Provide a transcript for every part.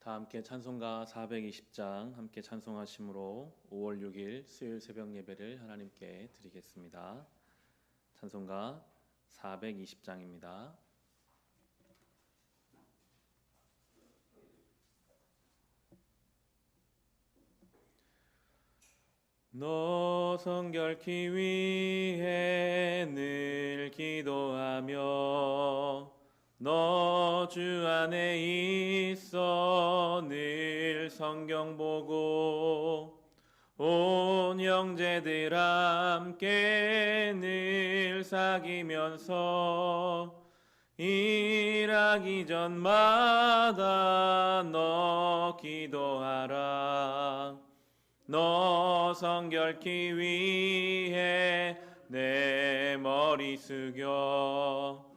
다 함께 찬송가 420장 함께 찬송하심으로 5월 6일 수요일 새벽 예배를 하나님께 드리겠습니다. 찬송가 420장입니다. 너 성결케 위해 늘 기도하며 너 주 안에 있어 늘 성경 보고 온 형제들 함께 늘 사귀면서 일하기 전마다 너 기도하라. 너 성결케 위해 내 머리 숙여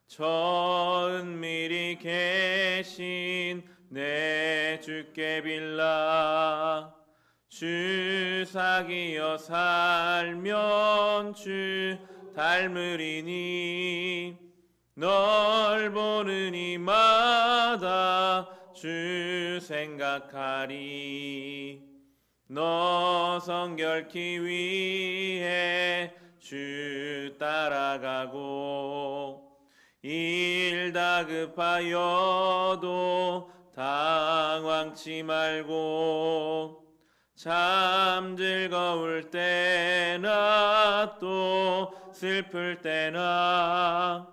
저 은밀히 계신 내 주께 빌라. 주 사귀어 살면 주 닮으리니 널 보는 이마다 주 생각하리. 너 성결케 위해 주 따라가고 일 다급하여도 당황치 말고 참 즐거울 때나 또 슬플 때나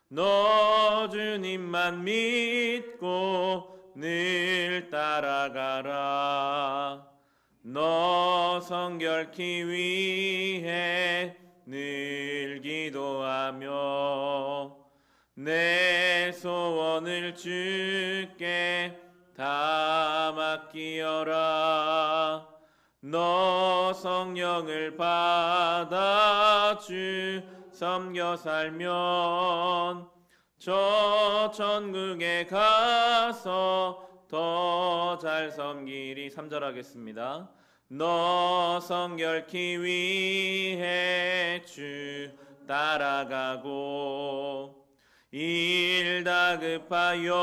너 주님만 믿고 늘 따라가라. 너 성결케 위해 늘 기도하며 내 소원을 주께 다 맡기어라. 너 성령을 받아 주 섬겨 살면 저 천국에 가서 더 잘 섬기리. 3절 하겠습니다. 너 성결케 위해 주 따라가고 일 다급하여도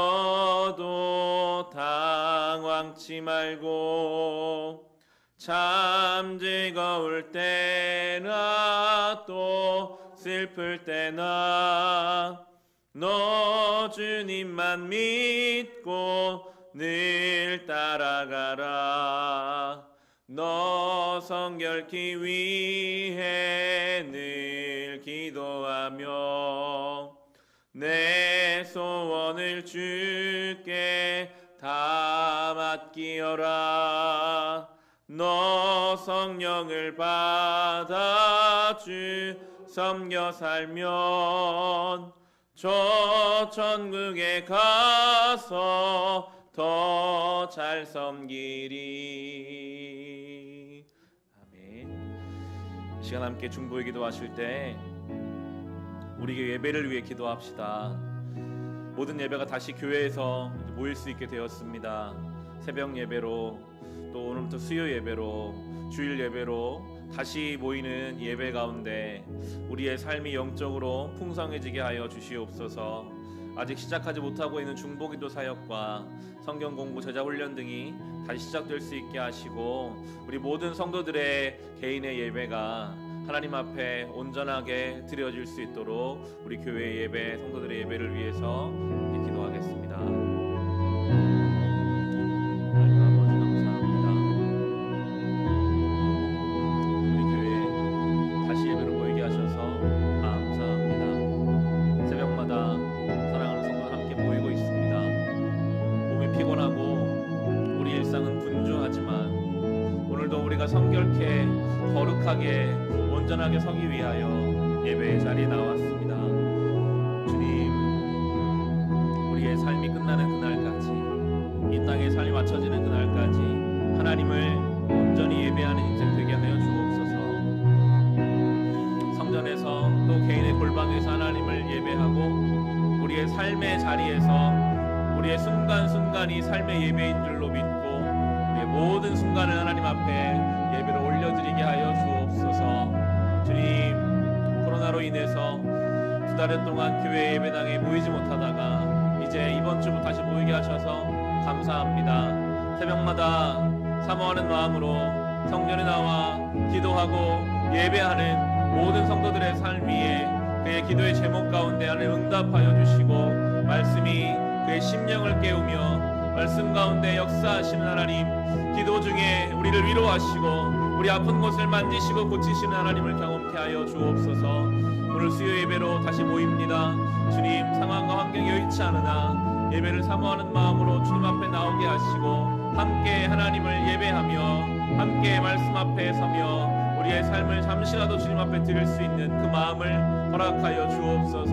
당황치 말고 참 즐거울 때나 또 슬플 때나 너 주님만 믿고 늘 따라가라. 너 성결케 위해 늘 기도하며 내 소원을 주께 다 맡기어라. 너 성령을 받아 주 섬겨 살면 저 천국에 가서 더 잘 섬기리. 아멘. 이 시간 함께 중보의 기도하실 때 우리 예배를 위해 기도합시다. 모든 예배가 다시 교회에서 모일 수 있게 되었습니다. 새벽 예배로 또 오늘부터 수요 예배로 주일 예배로 다시 모이는 예배 가운데 우리의 삶이 영적으로 풍성해지게 하여 주시옵소서. 아직 시작하지 못하고 있는 중보기도 사역과 성경 공부 제자 훈련 등이 다시 시작될 수 있게 하시고 우리 모든 성도들의 개인의 예배가 하나님 앞에 온전하게 드려질 수 있도록 우리 교회 예배, 성도들의 예배를 위해서 기도하겠습니다. 하나님 아버지 감사합니다. 우리 교회 다시 예배로 모이게 하셔서 감사합니다. 새벽마다 사랑하는 성도 함께 모이고 있습니다. 몸이 피곤하고 우리 일상은 분주하지만 오늘도 우리가 성결케 거룩하게 온전하게 서기 위하여 예배의 자리에 나왔습니다. 주님, 우리의 삶이 끝나는 그날까지, 이 땅의 삶이 맞춰지는 그날까지 하나님을 온전히 예배하는 인생 되게 하여 주옵소서. 성전에서 또 개인의 골방에서 하나님을 예배하고 우리의 삶의 자리에서 우리의 순간순간이 삶의 예배인 줄로 믿고 우리의 모든 순간을 하나님 앞에 예배를 올려드리게 하여 주옵소서. 주님, 코로나로 인해서 2달 동안 교회 예배당에 모이지 못하다가 이제 이번 주부터 다시 모이게 하셔서 감사합니다. 새벽마다 사모하는 마음으로 성전에 나와 기도하고 예배하는 모든 성도들의 삶 위에 그의 기도의 제목 가운데 하나님 응답하여 주시고 말씀이 그의 심령을 깨우며 말씀 가운데 역사하시는 하나님, 기도 중에 우리를 위로하시고 우리 아픈 곳을 만지시고 고치시는 하나님을 경험케 하여 주옵소서. 오늘 수요 예배로 다시 모입니다. 주님, 상황과 환경이 여의치 않으나 예배를 사모하는 마음으로 주님 앞에 나오게 하시고 함께 하나님을 예배하며 함께 말씀 앞에 서며 우리의 삶을 잠시라도 주님 앞에 드릴 수 있는 그 마음을 허락하여 주옵소서.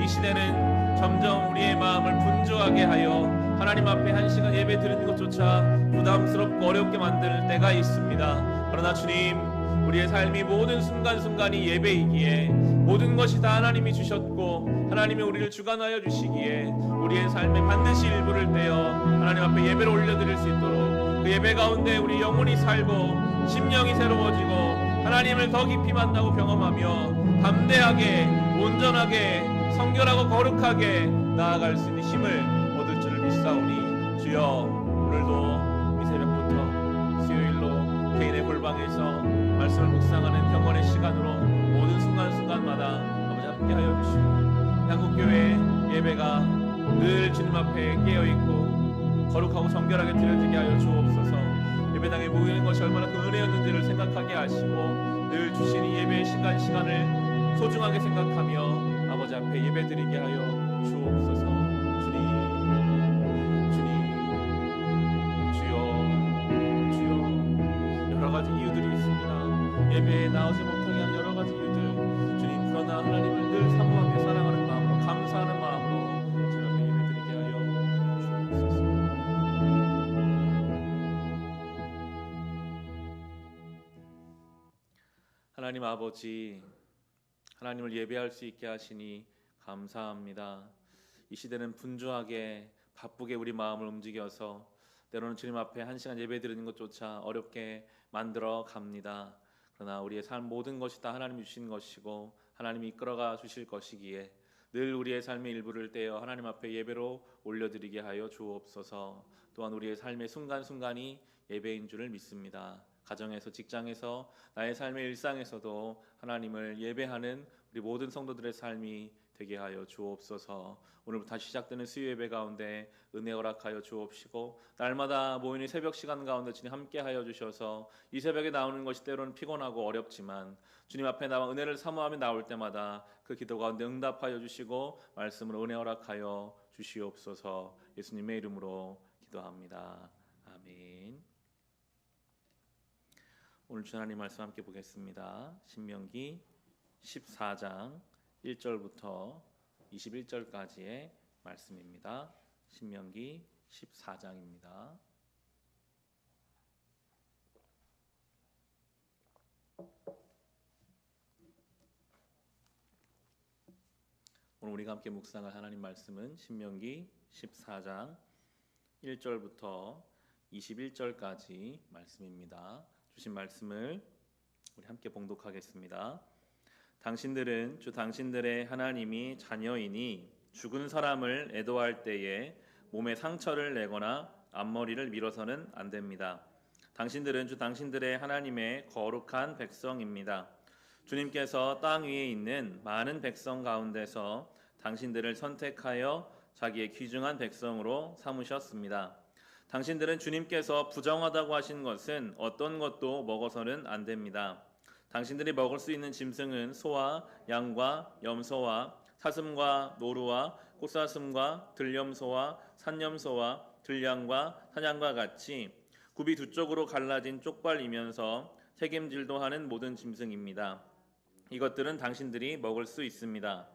이 시대는 점점 우리의 마음을 분주하게 하여 하나님 앞에 한 시간 예배 드리는 것조차 부담스럽고 어렵게 만들 때가 있습니다. 그러나 주님, 우리의 삶이 모든 순간순간이 예배이기에 모든 것이 다 하나님이 주셨고 하나님이 우리를 주관하여 주시기에 우리의 삶에 반드시 일부를 떼어 하나님 앞에 예배를 올려드릴 수 있도록 그 예배 가운데 우리 영혼이 살고 심령이 새로워지고 하나님을 더 깊이 만나고 경험하며 담대하게 온전하게 성결하고 거룩하게 나아갈 수 있는 힘을 얻을 줄을 믿사오니 주여, 오늘도 이 새벽부터 수요일로 개인의 골방에서 말씀을 묵상하는 경건의 시간으로 모든 순간순간마다 아버지 함께하여 주시고 한국교회 예배가 늘 주님 앞에 깨어있고 거룩하고 정결하게 드려지게 하여 주옵소서. 예배당에 모이는 것이 얼마나 그 은혜였는지를 생각하게 하시고 늘 주시는 예배의 시간을 소중하게 생각하며 아버지 앞에 예배드리게 하여 주옵소서. 여러가지 이유들이 있습니다. 예배에 나오지 못하게 한 여러가지 이유들, 주님, 그러나 하나님을 늘 사모하며 사랑하는 마음으로 감사하는 마음으로 주님 앞에 예배드리게 하여 주옵소서. 하나님 아버지, 하나님을 예배할 수 있게 하시니 감사합니다. 이 시대는 분주하게 바쁘게 우리 마음을 움직여서 때로는 주님 앞에 한 시간 예배 드리는 것조차 어렵게 만들어 갑니다. 그러나 우리의 삶 모든 것이 다 하나님이 주신 것이고 하나님이 이끌어가 주실 것이기에 늘 우리의 삶의 일부를 떼어 하나님 앞에 예배로 올려드리게 하여 주옵소서. 또한 우리의 삶의 순간순간이 예배인 줄을 믿습니다. 가정에서, 직장에서, 나의 삶의 일상에서도 하나님을 예배하는 우리 모든 성도들의 삶이 되게 하여 주옵소서. 오늘부터 다시 시작되는 수요 예배 가운데 은혜 허락하여 주옵시고 날마다 모이는 새벽 시간 가운데 주님 함께하여 주셔서 이 새벽에 나오는 것이 때로는 피곤하고 어렵지만 주님 앞에 나와 은혜를 사모하며 나올 때마다 그 기도 가운데 응답하여 주시고 말씀으로 은혜 허락하여 주시옵소서. 예수님의 이름으로 기도합니다. 아멘. 오늘 주 하나님 말씀 함께 보겠습니다. 신명기 14장 1절부터 21절까지의 말씀입니다. 신명기 14장입니다. 오늘 우리가 함께 묵상할 하나님 말씀은 신명기 14장 1절부터 21절까지 말씀입니다. 주신 말씀을 우리 함께 봉독하겠습니다. 당신들은 주 당신들의 하나님이 자녀이니 죽은 사람을 애도할 때에 몸에 상처를 내거나 앞머리를 밀어서는 안 됩니다. 당신들은 주 당신들의 하나님의 거룩한 백성입니다. 주님께서 땅 위에 있는 많은 백성 가운데서 당신들을 선택하여 자기의 귀중한 백성으로 삼으셨습니다. 당신들은 주님께서 부정하다고 하신 것은 어떤 것도 먹어서는 안 됩니다. 당신들이 먹을 수 있는 짐승은 소와 양과 염소와 사슴과 노루와 꽃사슴과 들염소와 산염소와 들량과 사냥과 같이 굽이 두 쪽으로 갈라진 쪽발이면서 책임질도 하는 모든 짐승입니다. 이것들은 당신들이 먹을 수 있습니다.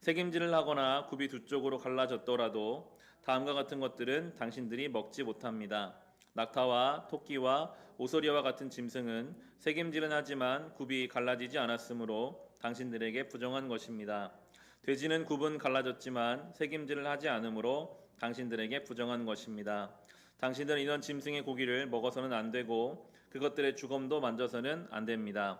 책임질을 하거나 굽이 두 쪽으로 갈라졌더라도 다음과 같은 것들은 당신들이 먹지 못합니다. 낙타와 토끼와 오소리와 같은 짐승은 새김질은 하지만 굽이 갈라지지 않았으므로 당신들에게 부정한 것입니다. 돼지는 굽은 갈라졌지만 새김질을 하지 않으므로 당신들에게 부정한 것입니다. 당신들은 이런 짐승의 고기를 먹어서는 안 되고 그것들의 주검도 만져서는 안 됩니다.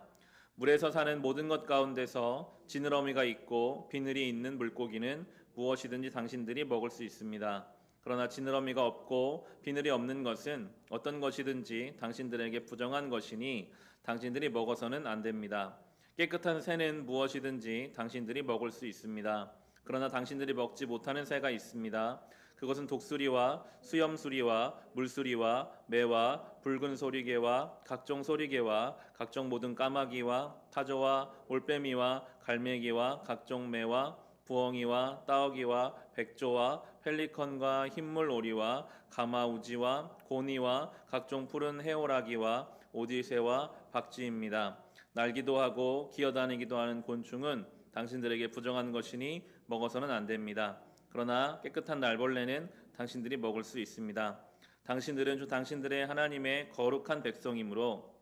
물에서 사는 모든 것 가운데서 지느러미가 있고 비늘이 있는 물고기는 무엇이든지 당신들이 먹을 수 있습니다. 그러나 지느러미가 없고 비늘이 없는 것은 어떤 것이든지 당신들에게 부정한 것이니 당신들이 먹어서는 안 됩니다. 깨끗한 새는 무엇이든지 당신들이 먹을 수 있습니다. 그러나 당신들이 먹지 못하는 새가 있습니다. 그것은 독수리와 수염수리와 물수리와 매와 붉은 소리개와 각종 소리개와 각종 모든 까마귀와 타조와 올빼미와 갈매기와 각종 매와 부엉이와 따오기와 백조와 펠리컨과 흰물오리와 가마우지와 고니와 각종 푸른 해오라기와 오디새와 박쥐입니다. 날기도 하고 기어다니기도 하는 곤충은 당신들에게 부정한 것이니 먹어서는 안 됩니다. 그러나 깨끗한 날벌레는 당신들이 먹을 수 있습니다. 당신들은 주 당신들의 하나님의 거룩한 백성이므로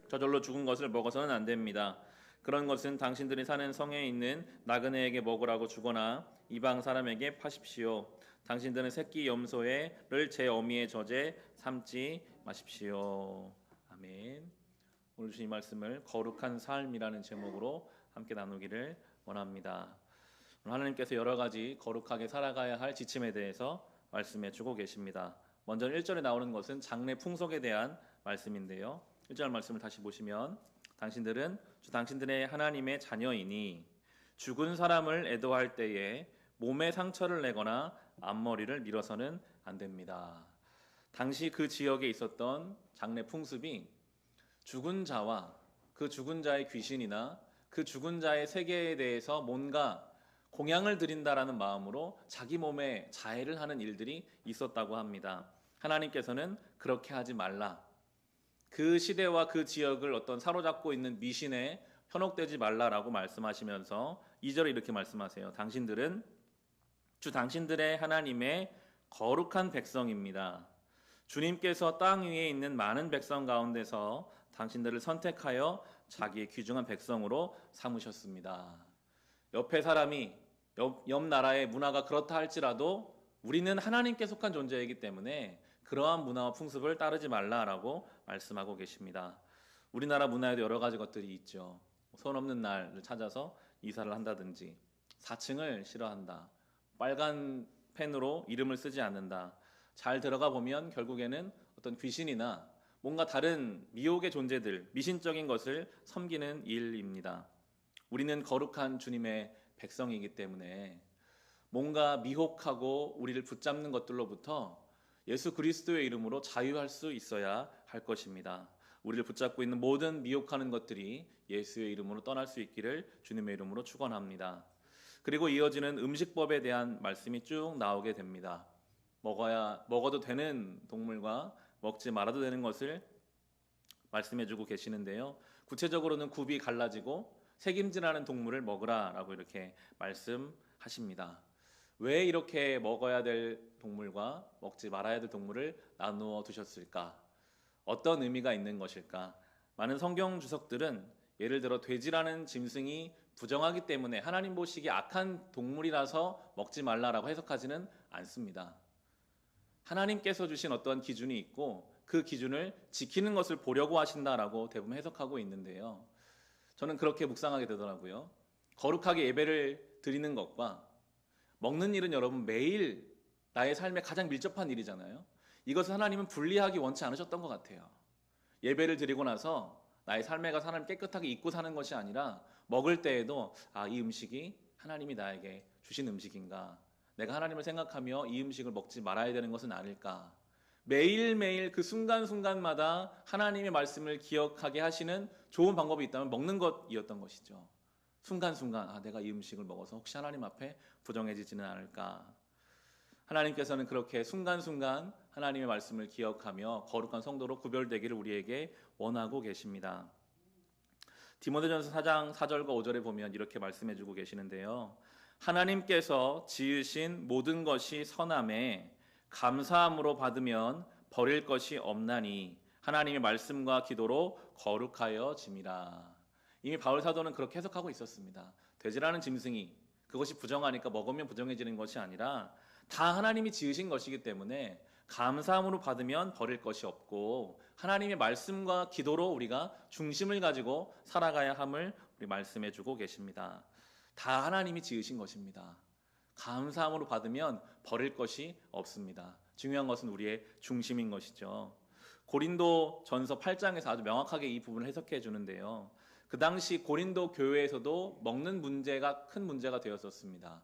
저절로 죽은 것을 먹어서는 안 됩니다. 그런 것은 당신들이 사는 성에 있는 나그네에게 먹으라고 주거나 이방 사람에게 파십시오. 당신들은 새끼 염소를 제 어미의 젖에 삼지 마십시오. 아멘. 오늘 주신 이 말씀을 거룩한 삶이라는 제목으로 함께 나누기를 원합니다. 하나님께서 여러 가지 거룩하게 살아가야 할 지침에 대해서 말씀해 주고 계십니다. 먼저 1절에 나오는 것은 장래 풍속에 대한 말씀인데요. 1절 말씀을 다시 보시면 당신들은 주 당신들의 하나님의 자녀이니 죽은 사람을 애도할 때에 몸에 상처를 내거나 앞머리를 밀어서는 안 됩니다. 당시 그 지역에 있었던 장례 풍습이 죽은 자와 그 죽은 자의 귀신이나 그 죽은 자의 세계에 대해서 뭔가 공양을 드린다라는 마음으로 자기 몸에 자해를 하는 일들이 있었다고 합니다. 하나님께서는 그렇게 하지 말라. 그 시대와 그 지역을 어떤 사로잡고 있는 미신에 현혹되지 말라라고 말씀하시면서 2절에 이렇게 말씀하세요. 당신들은 주 당신들의 하나님의 거룩한 백성입니다. 주님께서 땅 위에 있는 많은 백성 가운데서 당신들을 선택하여 자기의 귀중한 백성으로 삼으셨습니다. 옆에 사람이 옆 나라의 문화가 그렇다 할지라도 우리는 하나님께 속한 존재이기 때문에 그러한 문화와 풍습을 따르지 말라라고 말씀하고 계십니다. 우리나라 문화에도 여러 가지 것들이 있죠. 손 없는 날을 찾아서 이사를 한다든지, 사칭을 싫어한다, 빨간 펜으로 이름을 쓰지 않는다. 잘 들어가 보면 결국에는 어떤 귀신이나 뭔가 다른 미혹의 존재들, 미신적인 것을 섬기는 일입니다. 우리는 거룩한 주님의 백성이기 때문에 뭔가 미혹하고 우리를 붙잡는 것들로부터 예수 그리스도의 이름으로 자유할 수 있어야 할 것입니다. 우리를 붙잡고 있는 모든 미혹하는 것들이 예수의 이름으로 떠날 수 있기를 주님의 이름으로 축원합니다. 그리고 이어지는 음식법에 대한 말씀이 쭉 나오게 됩니다. 먹어도 되는 동물과 먹지 말아도 되는 것을 말씀해주고 계시는데요. 구체적으로는 굽이 갈라지고 새김질하는 동물을 먹으라라고 이렇게 말씀하십니다. 왜 이렇게 먹어야 될 동물과 먹지 말아야 될 동물을 나누어 두셨을까? 어떤 의미가 있는 것일까? 많은 성경 주석들은 예를 들어 돼지라는 짐승이 부정하기 때문에 하나님 보시기에 악한 동물이라서 먹지 말라라고 해석하지는 않습니다. 하나님께서 주신 어떤 기준이 있고 그 기준을 지키는 것을 보려고 하신다라고 대부분 해석하고 있는데요. 저는 그렇게 묵상하게 되더라고요. 거룩하게 예배를 드리는 것과 먹는 일은 여러분 매일 나의 삶에 가장 밀접한 일이잖아요. 이것을 하나님은 분리하기 원치 않으셨던 것 같아요. 예배를 드리고 나서 나의 삶에 가서 하나님 깨끗하게 잊고 사는 것이 아니라 먹을 때에도 이 음식이 하나님이 나에게 주신 음식인가? 내가 하나님을 생각하며 이 음식을 먹지 말아야 되는 것은 아닐까? 매일매일 그 순간순간마다 하나님의 말씀을 기억하게 하시는 좋은 방법이 있다면 먹는 것이었던 것이죠. 순간순간 내가 이 음식을 먹어서 혹시 하나님 앞에 부정해지지는 않을까? 하나님께서는 그렇게 순간순간 하나님의 말씀을 기억하며 거룩한 성도로 구별되기를 우리에게 원하고 계십니다. 디모데전서 4장 4절과 5절에 보면 이렇게 말씀해주고 계시는데요. 하나님께서 지으신 모든 것이 선함에 감사함으로 받으면 버릴 것이 없나니 하나님의 말씀과 기도로 거룩하여 짐이라. 이미 바울 사도는 그렇게 해석하고 있었습니다. 돼지라는 짐승이 그것이 부정하니까 먹으면 부정해지는 것이 아니라 다 하나님이 지으신 것이기 때문에 감사함으로 받으면 버릴 것이 없고 하나님의 말씀과 기도로 우리가 중심을 가지고 살아가야 함을 우리 말씀해 주고 계십니다. 다 하나님이 지으신 것입니다. 감사함으로 받으면 버릴 것이 없습니다. 중요한 것은 우리의 중심인 것이죠. 고린도 전서 8장에서 아주 명확하게 이 부분을 해석해 주는데요. 그 당시 고린도 교회에서도 먹는 문제가 큰 문제가 되었었습니다.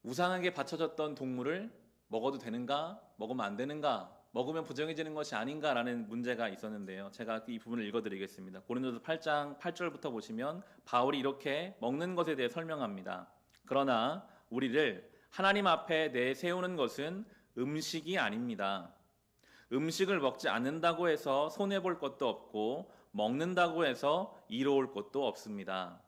우상에게 바쳐졌던 동물을 먹어도 되는가? 먹으면 안 되는가? 먹으면 부정해지는 것이 아닌가라는 문제가 있었는데요. 제가 이 부분을 읽어드리겠습니다. 고린도서 8장 8절부터 보시면 바울이 이렇게 먹는 것에 대해 설명합니다. 그러나 우리를 하나님 앞에 내세우는 것은 음식이 아닙니다. 음식을 먹지 않는다고 해서 손해볼 것도 없고 먹는다고 해서 이로울 것도 없습니다.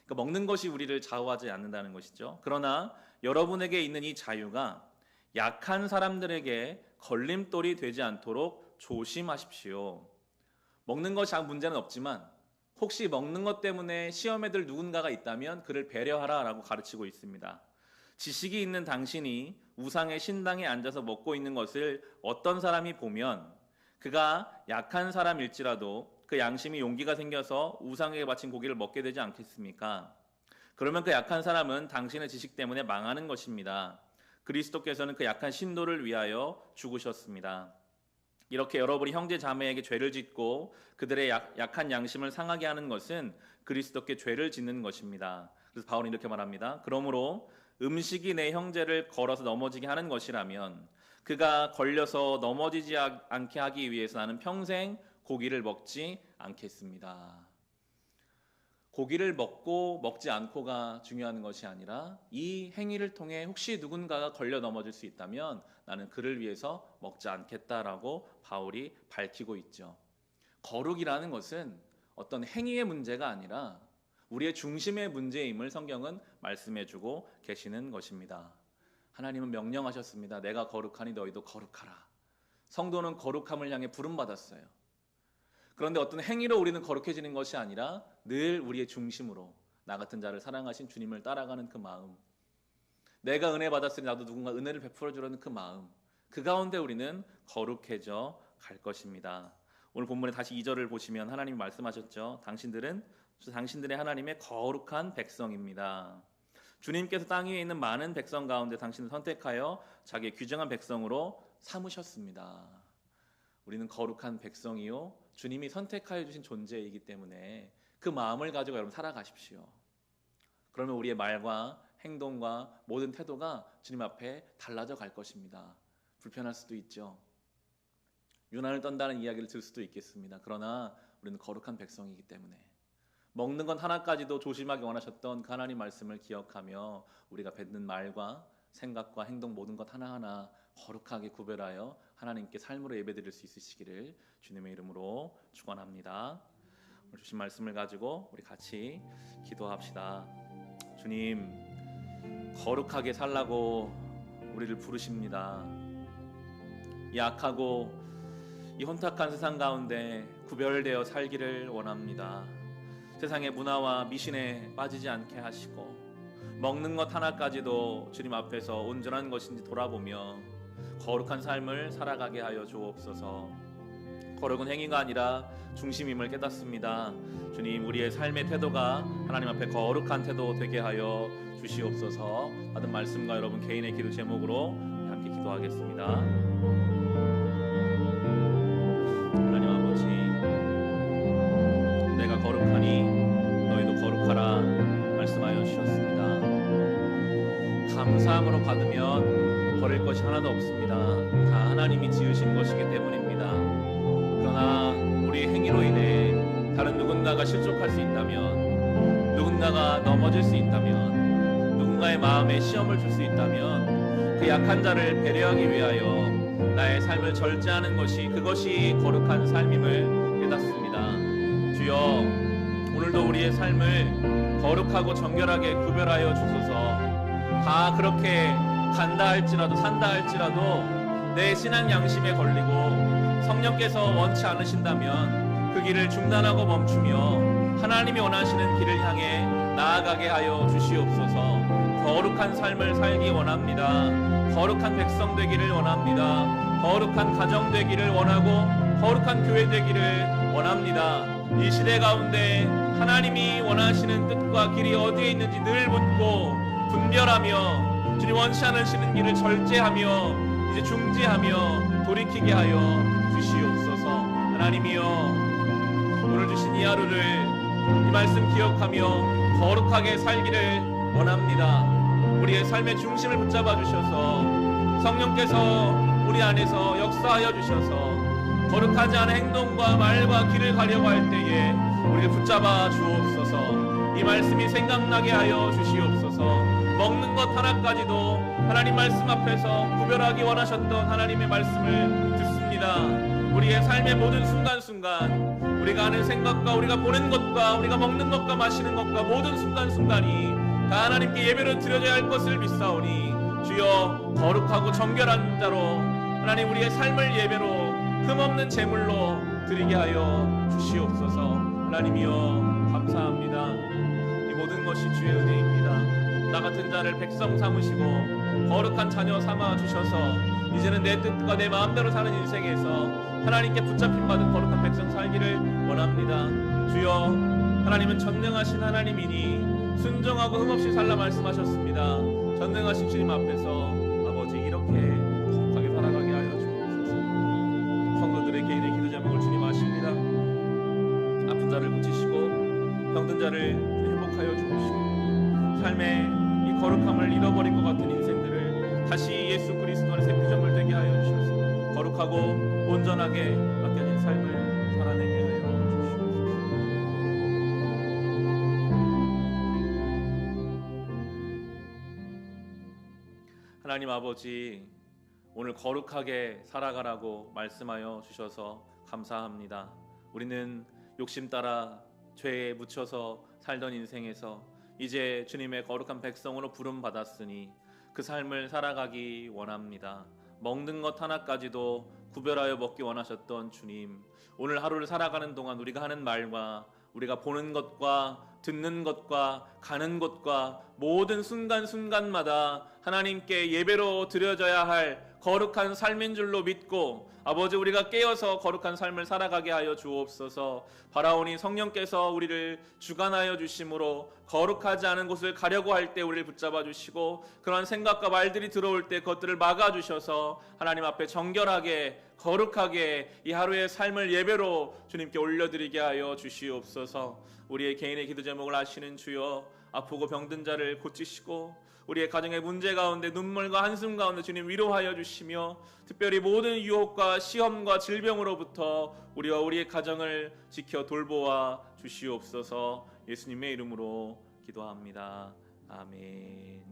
그러니까 먹는 것이 우리를 좌우하지 않는다는 것이죠. 그러나 여러분에게 있는 이 자유가 약한 사람들에게 걸림돌이 되지 않도록 조심하십시오. 먹는 것이 문제는 없지만 혹시 먹는 것 때문에 시험에 들 누군가가 있다면 그를 배려하라라고 가르치고 있습니다. 지식이 있는 당신이 우상의 신당에 앉아서 먹고 있는 것을 어떤 사람이 보면 그가 약한 사람일지라도 그 양심이 용기가 생겨서 우상에게 바친 고기를 먹게 되지 않겠습니까? 그러면 그 약한 사람은 당신의 지식 때문에 망하는 것입니다. 그리스도께서는 그 약한 신도를 위하여 죽으셨습니다. 이렇게 여러분이 형제 자매에게 죄를 짓고 그들의 약한 양심을 상하게 하는 것은 그리스도께 죄를 짓는 것입니다. 그래서 바울은 이렇게 말합니다. 그러므로 음식이 내 형제를 걸어서 넘어지게 하는 것이라면 그가 걸려서 넘어지지 않게 하기 위해서 나는 평생 고기를 먹지 않겠습니다. 고기를 먹고 먹지 않고가 중요한 것이 아니라 이 행위를 통해 혹시 누군가가 걸려 넘어질 수 있다면 나는 그를 위해서 먹지 않겠다라고 바울이 밝히고 있죠. 거룩이라는 것은 어떤 행위의 문제가 아니라 우리의 중심의 문제임을 성경은 말씀해주고 계시는 것입니다. 하나님은 명령하셨습니다. 내가 거룩하니 너희도 거룩하라. 성도는 거룩함을 향해 부름받았어요. 그런데 어떤 행위로 우리는 거룩해지는 것이 아니라 늘 우리의 중심으로 나 같은 자를 사랑하신 주님을 따라가는 그 마음, 내가 은혜 받았으니 나도 누군가 은혜를 베풀어 주려는 그 마음, 그 가운데 우리는 거룩해져 갈 것입니다. 오늘 본문에 다시 2절을 보시면 하나님이 말씀하셨죠. 당신들의 하나님의 거룩한 백성입니다. 주님께서 땅 위에 있는 많은 백성 가운데 당신을 선택하여 자기의 귀정한 백성으로 삼으셨습니다. 우리는 거룩한 백성이요 주님이 선택하여 주신 존재이기 때문에 그 마음을 가지고 여러분 살아가십시오. 그러면 우리의 말과 행동과 모든 태도가 주님 앞에 달라져 갈 것입니다. 불편할 수도 있죠. 유난을 떤다는 이야기를 들을 수도 있겠습니다. 그러나 우리는 거룩한 백성이기 때문에 먹는 건 하나까지도 조심하기 원하셨던 그 하나님 말씀을 기억하며 우리가 뱉는 말과 생각과 행동 모든 것 하나하나 거룩하게 구별하여 하나님께 삶으로 예배드릴 수 있으시기를 주님의 이름으로 축원합니다. 오늘 주신 말씀을 가지고 우리 같이 기도합시다. 주님, 거룩하게 살라고 우리를 부르십니다. 이 악하고 이 혼탁한 세상 가운데 구별되어 살기를 원합니다. 세상의 문화와 미신에 빠지지 않게 하시고 먹는 것 하나까지도 주님 앞에서 온전한 것인지 돌아보며 거룩한 삶을 살아가게 하여 주옵소서. 거룩은 행위가 아니라 중심임을 깨닫습니다. 주님, 우리의 삶의 태도가 하나님 앞에 거룩한 태도 되게 하여 주시옵소서. 받은 말씀과 여러분 개인의 기도 제목으로 함께 기도하겠습니다. 하나님 아버지, 내가 거룩하니 너희도 거룩하라 말씀하여 주셨습니다. 감사함으로 받으면 버릴 것이 하나도 없습니다. 다 하나님이 지으신 것이기 때문입니다. 그러나 우리의 행위로 인해 다른 누군가가 실족할 수 있다면, 누군가가 넘어질 수 있다면, 누군가의 마음에 시험을 줄 수 있다면 그 약한 자를 배려하기 위하여 나의 삶을 절제하는 것이, 그것이 거룩한 삶임을 깨닫습니다. 주여, 오늘도 우리의 삶을 거룩하고 정결하게 구별하여 주소서. 다 그렇게 간다 할지라도 산다 할지라도 내 신앙 양심에 걸리고 성령께서 원치 않으신다면 그 길을 중단하고 멈추며 하나님이 원하시는 길을 향해 나아가게 하여 주시옵소서. 거룩한 삶을 살기 원합니다. 거룩한 백성 되기를 원합니다. 거룩한 가정 되기를 원하고 거룩한 교회 되기를 원합니다. 이 시대 가운데 하나님이 원하시는 뜻과 길이 어디에 있는지 늘 묻고 분별하며 주님 원치 않으시는 길을 절제하며 이제 중지하며 돌이키게 하여 주시옵소서. 하나님이여, 오늘 주신 이 하루를 이 말씀 기억하며 거룩하게 살기를 원합니다. 우리의 삶의 중심을 붙잡아 주셔서 성령께서 우리 안에서 역사하여 주셔서 거룩하지 않은 행동과 말과 길을 가려고 할 때에 우리를 붙잡아 주옵소서. 이 말씀이 생각나게 하여 주시옵소서. 먹는 것 하나까지도 하나님 말씀 앞에서 구별하기 원하셨던 하나님의 말씀을 듣습니다. 우리의 삶의 모든 순간순간, 우리가 하는 생각과 우리가 보는 것과 우리가 먹는 것과 마시는 것과 모든 순간순간이 다 하나님께 예배로 드려져야 할 것을 믿사오니 주여, 거룩하고 정결한 자로 하나님 우리의 삶을 예배로 흠없는 제물로 드리게 하여 주시옵소서. 하나님이여, 감사합니다. 이 모든 것이 주의 은혜입니다. 나 같은 자를 백성 삼으시고 거룩한 자녀 삼아 주셔서 이제는 내 뜻과 내 마음대로 사는 인생에서 하나님께 붙잡힌 받은 거룩한 백성 살기를 원합니다. 주여, 하나님은 전능하신 하나님이니 순종하고 흠없이 살라 말씀하셨습니다. 전능하신 주님 앞에서 아버지 이렇게 거룩하게 살아가게 하여 주옵소서. 성도들의 개인의 기도 제목을 주님 아십니다. 아픈 자를 고치시고 병든 자를 회복하여 주옵시고 삶의 이 거룩함을 잃어버린 것 같은 인생들을 다시 예수 그리스도 안에 새 피조물 되게 하여 주셔서 거룩하고 온전하게 맡겨진 삶을 살아내게 하여 주시옵소서. 하나님 아버지, 오늘 거룩하게 살아가라고 말씀하여 주셔서 감사합니다. 우리는 욕심 따라 죄에 묻혀서 살던 인생에서 이제 주님의 거룩한 백성으로 부름 받았으니 그 삶을 살아가기 원합니다. 먹는 것 하나까지도 구별하여 먹기 원하셨던 주님, 오늘 하루를 살아가는 동안 우리가 하는 말과 우리가 보는 것과 듣는 것과 가는 곳과 모든 순간순간마다 하나님께 예배로 드려져야 할 거룩한 삶인 줄로 믿고 아버지, 우리가 깨어서 거룩한 삶을 살아가게 하여 주옵소서. 바라오니 성령께서 우리를 주관하여 주심으로 거룩하지 않은 곳을 가려고 할 때 우리를 붙잡아 주시고 그러한 생각과 말들이 들어올 때 그것들을 막아 주셔서 하나님 앞에 정결하게 거룩하게 이 하루의 삶을 예배로 주님께 올려드리게 하여 주시옵소서. 우리의 개인의 기도 제목을 아시는 주여, 아프고 병든 자를 고치시고 우리의 가정의 문제 가운데 눈물과 한숨 가운데 주님 위로하여 주시며 특별히 모든 유혹과 시험과 질병으로부터 우리와 우리의 가정을 지켜 돌보아 주시옵소서. 예수님의 이름으로 기도합니다. 아멘.